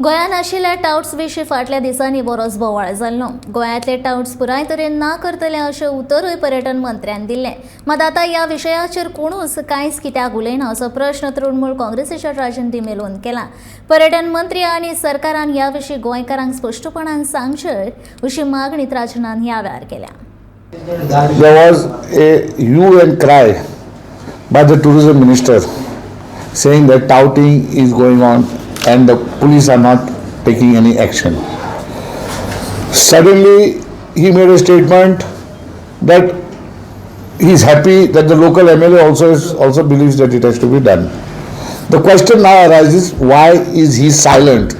गोंयांत आशिल्ल्या टाउट्स विशीं फाटल्या दिसांनी बरोच बोवाळ जाल्लो. गोंयांतले टाउट्स पुराय तरेन ना करतले अशें उतरूय पर्यटन मंत्र्यान दिल्लें. मात आतां ह्या विशयाचेर कोणूच कांयच कित्याक उलयना असो प्रश्न तृणमूल काँग्रेसीच्या राजन मेलोन केला. पर्यटन मंत्री आनी सरकारान ह्या विशीं गोंयकारांक स्पश्टपणान सांगचें अशी मागणी राजनान ह्या वेळार केल्या. There was a hue and cry by the tourism minister saying that touting is going on and the police are not taking any action. Suddenly he made a statement that he is happy that the local MLA also believes that it has to be done. The question now arises, why is he silent?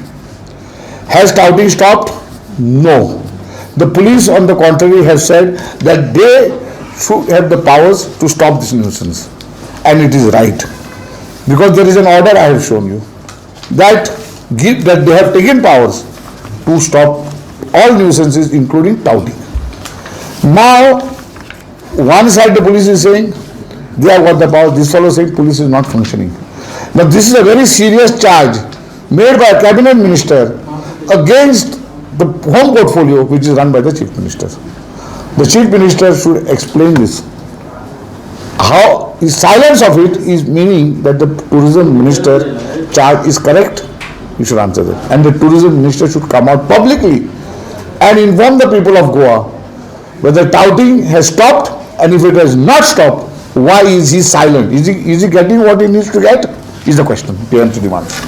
Has touting stopped? No. The police, on the contrary, have said that they should have the powers to stop this nuisance. And it is right. Because there is an order I have shown you that they have taken powers to stop all nuisances, including touting. Now, one side the police is saying they have got the power, this fellow is saying police is not functioning. Now, this is a very serious charge made by a cabinet minister against the home portfolio which is run by the chief minister. The chief minister should explain this. How the silence of it is meaning that the tourism minister charge is correct. You should answer that. And the tourism minister should come out publicly and inform the people of Goa whether touting has stopped, and if it has not stopped, why is he silent? Is he getting what he needs to get? Is the question. The answer demands.